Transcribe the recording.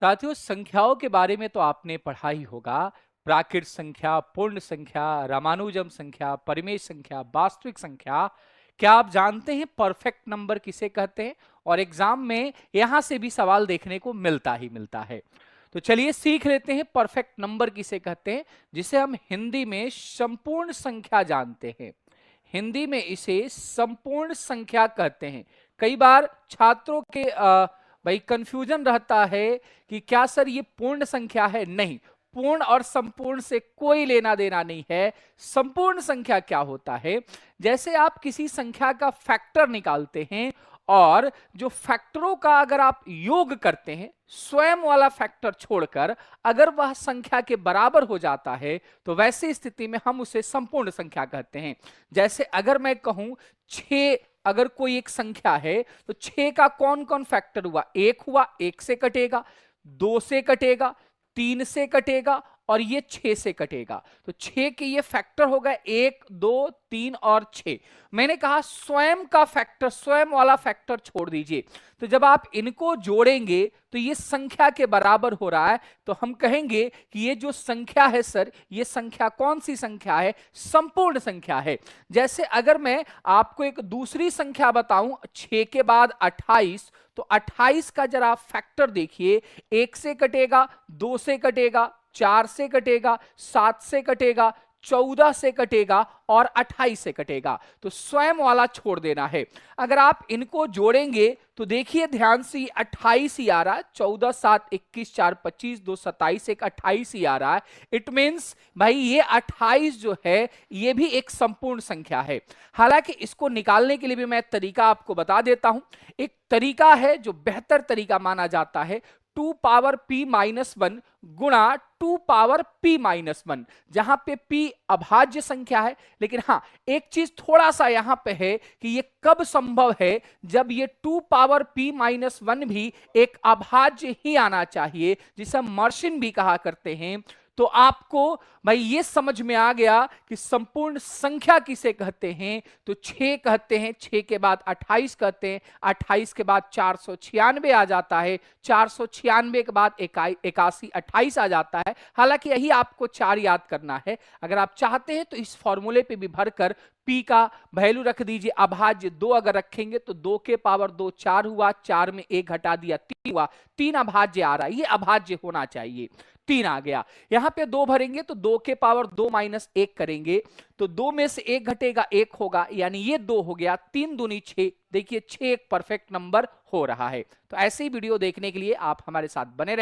साथियों, संख्याओं के बारे में तो आपने पढ़ा ही होगा। प्राकृत संख्या, पूर्ण संख्या, रामानुजम संख्या, परिमेय संख्या, वास्तविक संख्या। क्या आप जानते हैं परफेक्ट नंबर किसे कहते हैं? और एग्जाम में यहां से भी सवाल देखने को मिलता ही मिलता है। तो चलिए सीख लेते हैं परफेक्ट नंबर किसे कहते हैं, जिसे हम हिंदी में संपूर्ण संख्या जानते हैं। हिंदी में इसे संपूर्ण संख्या कहते हैं। कई बार छात्रों के भाई कंफ्यूजन रहता है कि क्या सर ये पूर्ण संख्या है? नहीं, पूर्ण और संपूर्ण से कोई लेना देना नहीं है। संपूर्ण संख्या क्या होता है? जैसे आप किसी संख्या का फैक्टर निकालते हैं और जो फैक्टरों का अगर आप योग करते हैं, स्वयं वाला फैक्टर छोड़कर अगर वह संख्या के बराबर हो जाता है, तो वैसी स्थिति में हम उसे संपूर्ण संख्या कहते हैं। जैसे अगर मैं कहूं 6, अगर कोई एक संख्या है तो 6 का कौन कौन फैक्टर हुआ? 1 हुआ, 1 से कटेगा, 2 से कटेगा, 3 से कटेगा और ये 6 से कटेगा। तो 6 के ये फैक्टर हो गए 1, 2, 3 और 6। मैंने कहा स्वयं का फैक्टर, स्वयं वाला फैक्टर छोड़ दीजिए। तो जब आप इनको जोड़ेंगे तो ये संख्या के बराबर हो रहा है, तो हम कहेंगे कि ये जो संख्या है सर, ये संख्या कौन सी संख्या है? संपूर्ण संख्या है। जैसे अगर मैं आपको एक दूसरी संख्या बताऊं 6 के बाद 28, तो 28 का जरा फैक्टर देखिए। 1 से कटेगा, 2 से कटेगा, 4 से कटेगा, 7 से कटेगा, 14 से कटेगा और 28 से कटेगा। तो स्वयं वाला छोड़ देना है। अगर आप इनको जोड़ेंगे तो देखिए ध्यान से 28 ही आ रहा है। 14 7 21 4 25 2 27 1 28 ही आ रहा है। इट मीन्स भाई ये 28 जो है ये भी एक संपूर्ण संख्या है। हालांकि इसको निकालने के लिए भी मैं तरीका आपको बता देता हूं। एक तरीका है जो बेहतर तरीका माना जाता है, 2 पावर p माइनस 1 गुणा 2 पावर p माइनस 1, जहां पे p अभाज्य संख्या है। लेकिन हां, एक चीज थोड़ा सा यहां पे है कि ये कब संभव है? जब ये 2 पावर p माइनस 1 भी एक अभाज्य ही आना चाहिए, जिसे हम मर्शिन भी कहा करते हैं। तो आपको भाई ये समझ में आ गया कि संपूर्ण संख्या किसे कहते हैं। तो 6 कहते हैं, 6 के बाद 28 कहते हैं, 28 के बाद 496 आ जाता है, 496 के बाद 81 28 आ जाता है। हालांकि यही आपको 4 याद करना है। अगर आप चाहते हैं तो इस फॉर्मूले पे भी भरकर p का वैल्यू रख दीजिए। अभाज्य 2 अगर रखेंगे तो 2 के पावर 2 4 हुआ, 4 में 1 घटा दिया 3 हुआ, 3 अभाज्य आ रहा है। ये अभाज्य होना चाहिए, 3 आ गया। यहां पे 2 भरेंगे तो 2 के पावर 2 माइनस 1 करेंगे तो 2 में से 1 घटेगा, 1 होगा, यानी ये 2 हो गया। 3 दूनी 6। देखिए 6 एक परफेक्ट नंबर हो रहा है। तो ऐसे ही वीडियो देखने के लिए आप हमारे साथ बने रहें।